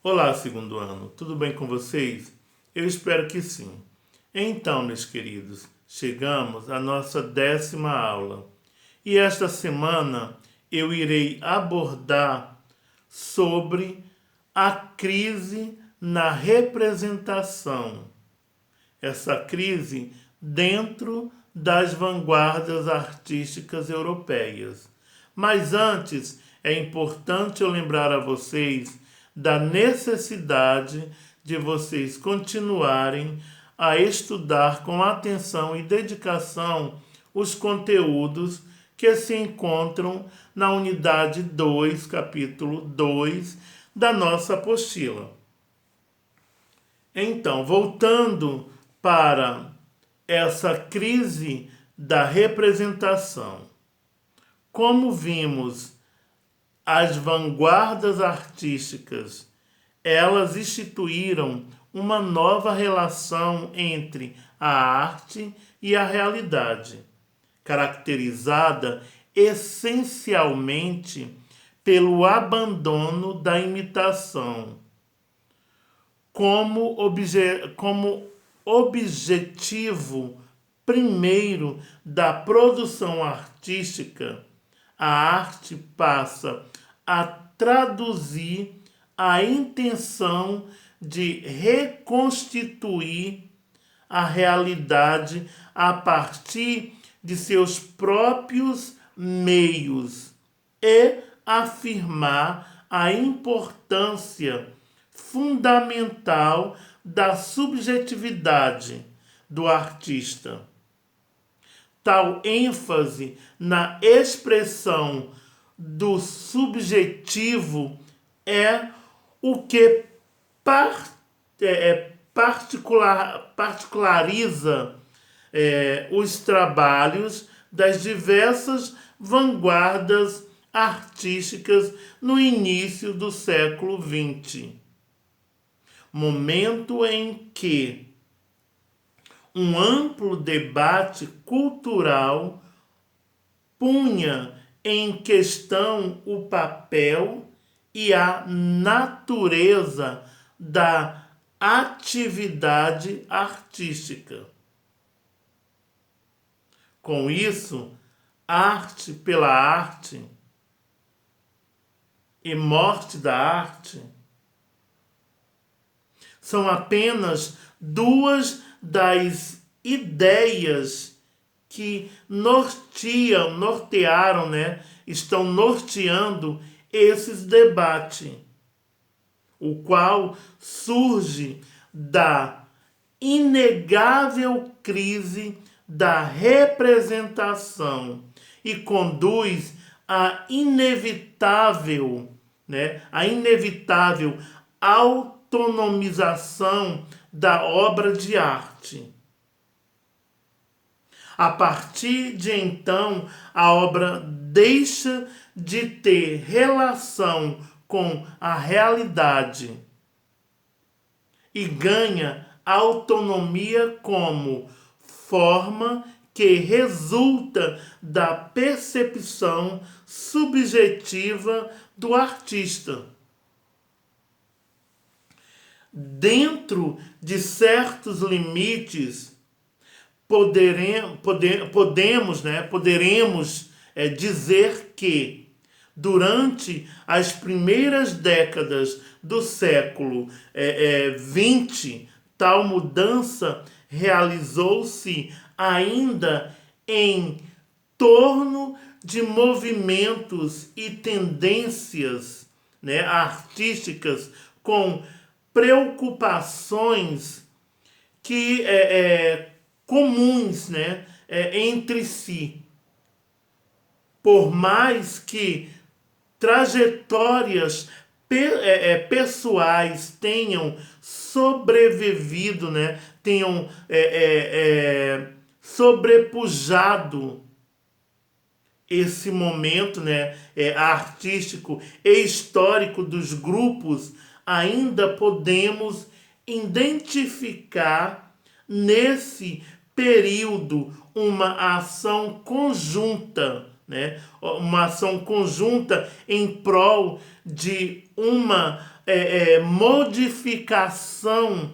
Olá, segundo ano, tudo bem com vocês? Eu espero que sim. Então, meus queridos, chegamos à nossa 10ª aula e esta semana eu irei abordar sobre a crise na representação. Essa crise dentro das vanguardas artísticas europeias. Mas antes, é importante eu lembrar a vocês da necessidade de vocês continuarem a estudar com atenção e dedicação os conteúdos que se encontram na unidade 2, capítulo 2 da nossa apostila. Então, voltando para essa crise da representação, como vimos, as vanguardas artísticas, elas instituíram uma nova relação entre a arte e a realidade, caracterizada essencialmente pelo abandono da imitação como objetivo primeiro da produção artística. A arte passa a traduzir a intenção de reconstituir a realidade a partir de seus próprios meios e afirmar a importância fundamental da subjetividade do artista. Tal ênfase na expressão do subjetivo é o que particulariza os trabalhos das diversas vanguardas artísticas no início do século XX. Momento em que um amplo debate cultural punha em questão o papel e a natureza da atividade artística. Com isso, arte pela arte e morte da arte são apenas duas das ideias que nortearam, estão norteando esses debates, o qual surge da inegável crise da representação e conduz à inevitável autonomização da obra de arte. A partir de então, a obra deixa de ter relação com a realidade e ganha autonomia como forma que resulta da percepção subjetiva do artista. Dentro de certos limites, poderemos dizer que durante as primeiras décadas do século XX, tal mudança realizou-se ainda em torno de movimentos e tendências artísticas com preocupações que comuns entre si. Por mais que trajetórias pessoais tenham sobrevivido, tenham sobrepujado esse momento artístico e histórico dos grupos, ainda podemos identificar nesse período uma ação conjunta, uma ação conjunta em prol de uma modificação,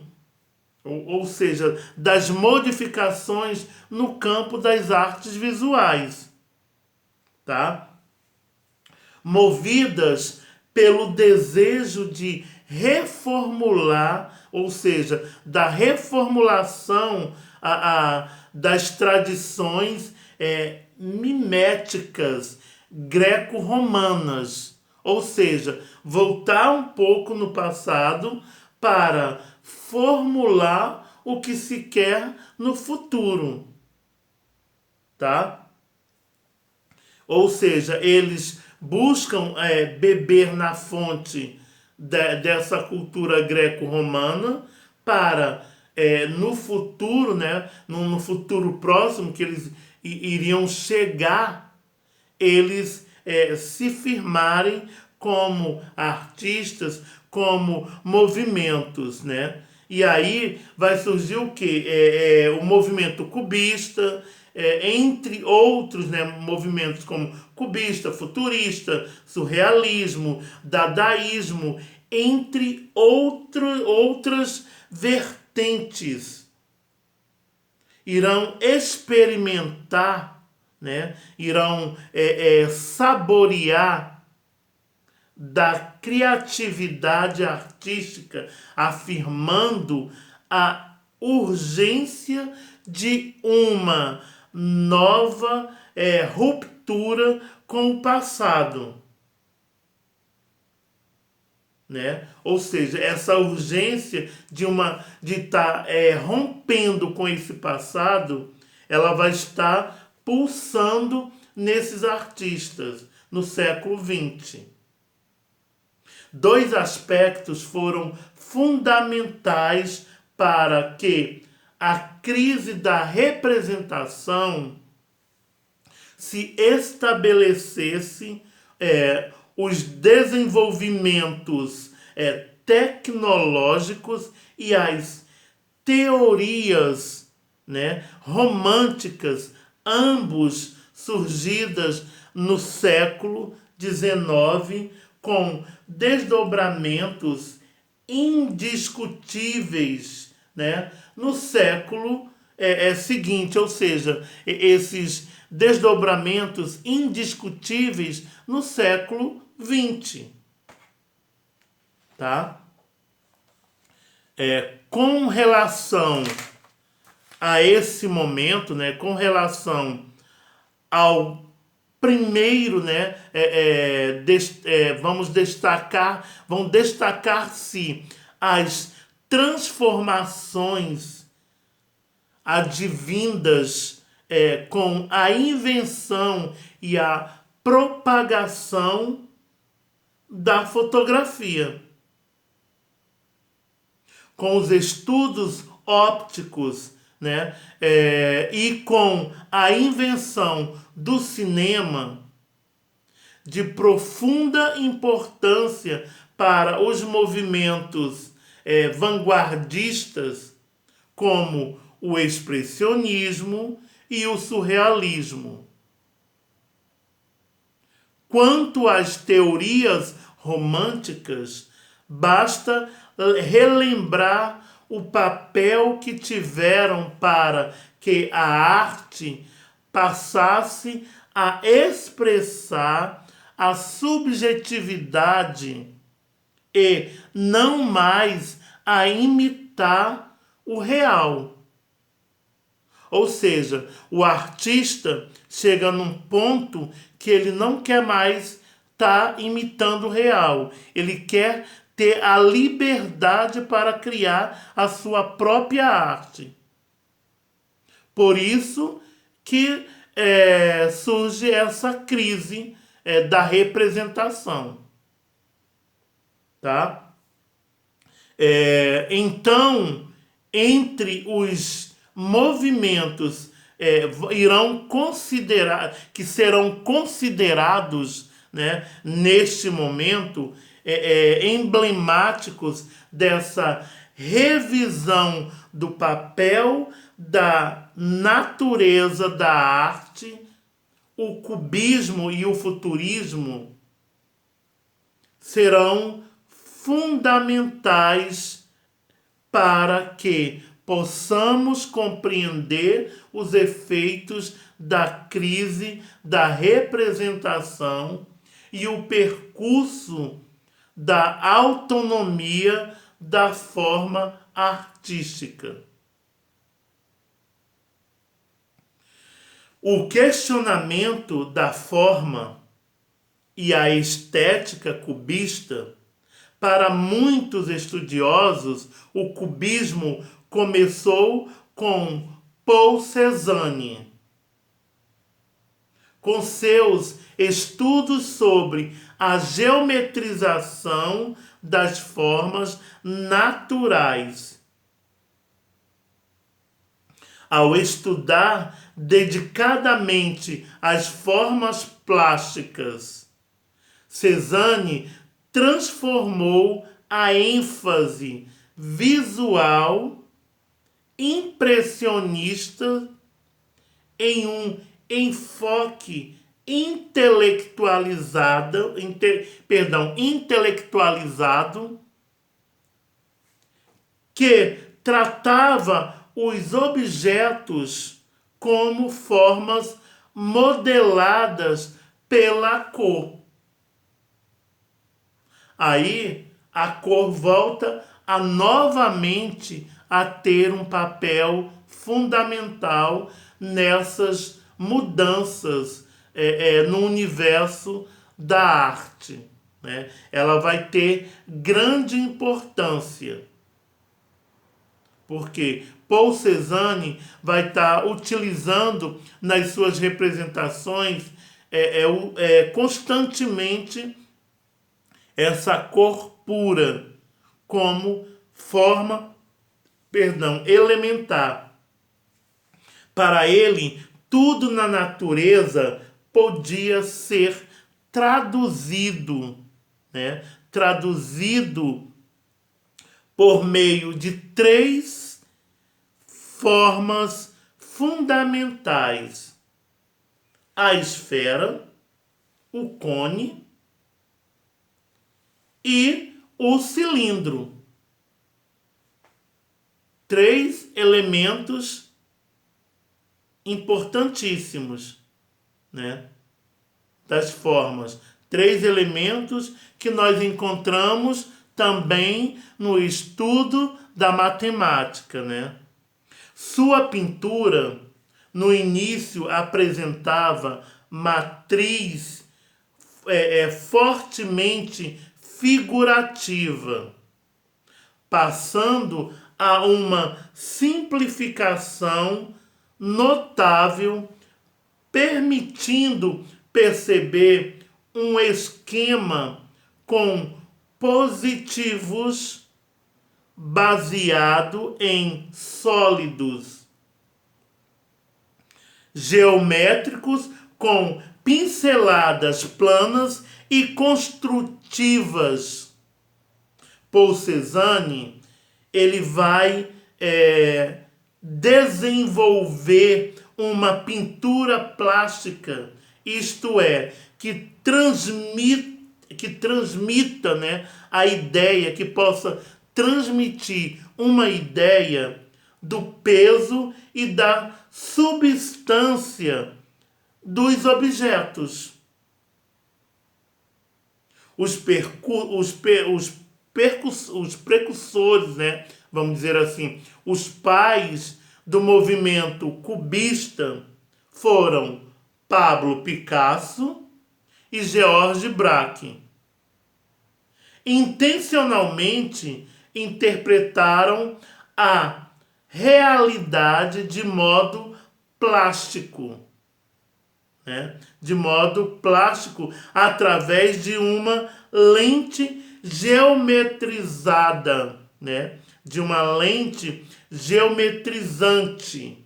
ou seja, das modificações no campo das artes visuais, tá? Movidas pelo desejo de reformular, ou seja, da reformulação das tradições miméticas greco-romanas, ou seja, voltar um pouco no passado para formular o que se quer no futuro, tá? Ou seja, eles buscam beber na fonte dessa cultura greco-romana para, no futuro, né, no futuro próximo que eles iriam chegar, eles se firmarem como artistas, como movimentos, né? E aí vai surgir o quê? O movimento cubista, entre outros, né, movimentos como cubista, futurista, surrealismo, dadaísmo, entre outras vertentes. Irão experimentar, né, irão saborear da criatividade artística, afirmando a urgência de uma nova ruptura com o passado, né? Ou seja, essa urgência de estar rompendo com esse passado, ela vai estar pulsando nesses artistas no século XX. Dois aspectos foram fundamentais para que a crise da representação se estabelecesse, os desenvolvimentos tecnológicos e as teorias, né, românticas, ambos surgidas no século XIX, com desdobramentos indiscutíveis, né, no século seguinte, ou seja, esses desdobramentos indiscutíveis no século XX, tá? Com relação a esse momento, né, com relação ao primeiro, né, vão destacar-se as transformações advindas com a invenção e a propagação da fotografia, com os estudos ópticos, né, e com a invenção do cinema, de profunda importância para os movimentos vanguardistas, como o expressionismo e o surrealismo. Quanto às teorias românticas, basta relembrar o papel que tiveram para que a arte passasse a expressar a subjetividade e não mais a imitar o real. Ou seja, o artista chega num ponto que ele não quer mais estar imitando o real. Ele quer ter a liberdade para criar a sua própria arte. Por isso que surge essa crise da representação. Tá? Então, entre os movimentos que serão considerados, né, neste momento, emblemáticos dessa revisão do papel da natureza da arte, o cubismo e o futurismo serão fundamentais para que possamos compreender os efeitos da crise da representação e o percurso da autonomia da forma artística. O questionamento da forma e a estética cubista, para muitos estudiosos, o cubismo começou com Paul Cézanne, com seus estudos sobre a geometrização das formas naturais. Ao estudar dedicadamente as formas plásticas, Cézanne transformou a ênfase visual impressionista em um enfoque intelectualizado que tratava os objetos como formas modeladas pela cor. Aí a cor volta novamente a ter um papel fundamental nessas mudanças no universo da arte, né? Ela vai ter grande importância, porque Paul Cézanne vai estar utilizando nas suas representações constantemente essa cor pura como forma, elementar. Para ele, tudo na natureza podia ser traduzido, né? Traduzido por meio de 3 formas fundamentais: a esfera, o cone e o cilindro. 3 elementos importantíssimos, né, das formas. 3 elementos que nós encontramos também no estudo da matemática, né? Sua pintura, no início, apresentava matriz fortemente figurativa, passando a uma simplificação notável, permitindo perceber um esquema com positivos baseado em sólidos, geométricos com pinceladas planas e construtivas. Paul Cézanne, ele vai desenvolver uma pintura plástica, isto é, que transmita, né, a ideia, que possa transmitir uma ideia do peso e da substância dos objetos. Os precursores, né, vamos dizer assim, os pais do movimento cubista foram Pablo Picasso e Georges Braque. Intencionalmente interpretaram a realidade de modo plástico, né? De modo plástico, através de uma lente geometrizada, né? De uma lente geometrizante.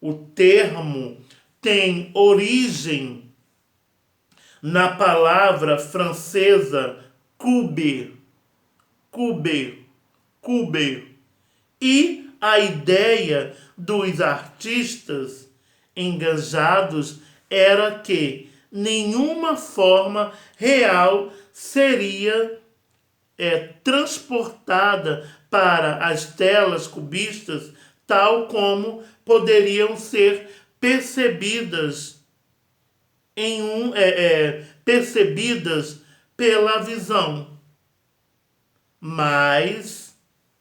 O termo tem origem na palavra francesa cube, e a ideia dos artistas engajados era que nenhuma forma real seria transportada para as telas cubistas, tal como poderiam ser percebidas percebidas pela visão. Mas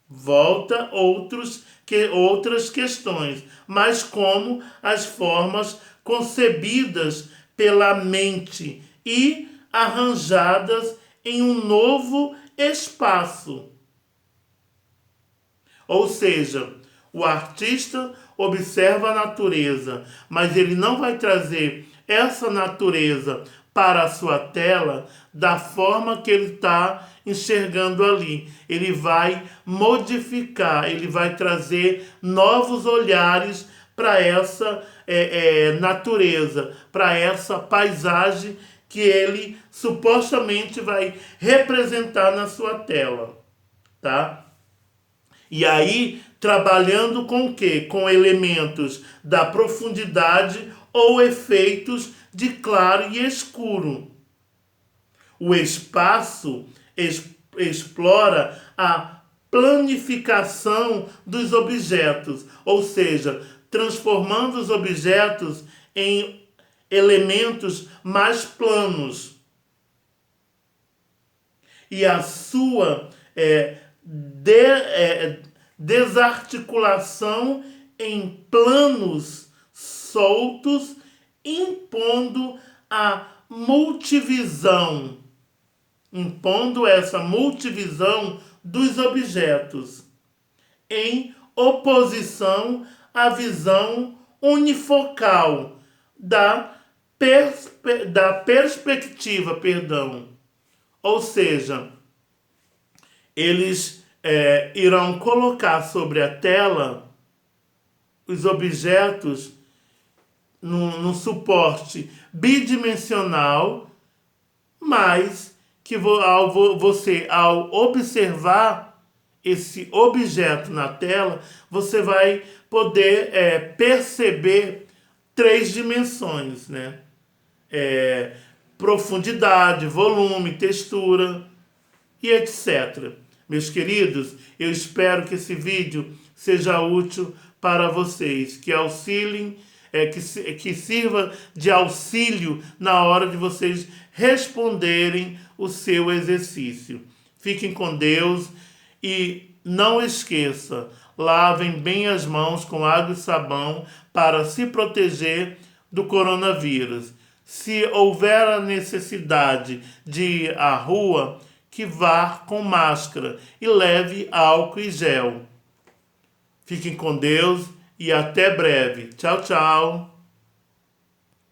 volta outras questões, mas como as formas concebidas pela mente e arranjadas em um novo espaço. Ou seja, o artista observa a natureza, mas ele não vai trazer essa natureza para a sua tela da forma que ele está enxergando ali. Ele vai modificar, ele vai trazer novos olhares para essa natureza, para essa paisagem que ele supostamente vai representar na sua tela, tá? E aí, trabalhando com o quê? Com elementos da profundidade ou efeitos de claro e escuro. O espaço explora a planificação dos objetos, ou seja, transformando os objetos em elementos mais planos. E a sua desarticulação em planos soltos, impondo essa multivisão dos objetos, em oposição à visão unifocal da perspectiva, Ou seja, eles irão colocar sobre a tela os objetos num suporte bidimensional, mas que você, ao observar esse objeto na tela, você vai poder perceber 3 dimensões, né? Profundidade, volume, textura e etc. Meus queridos, eu espero que esse vídeo seja útil para vocês, que auxiliem, que sirva de auxílio na hora de vocês responderem o seu exercício. Fiquem com Deus e não esqueça, lavem bem as mãos com água e sabão para se proteger do coronavírus. Se houver a necessidade de ir à rua, que vá com máscara e leve álcool e gel. Fiquem com Deus e até breve. Tchau, tchau.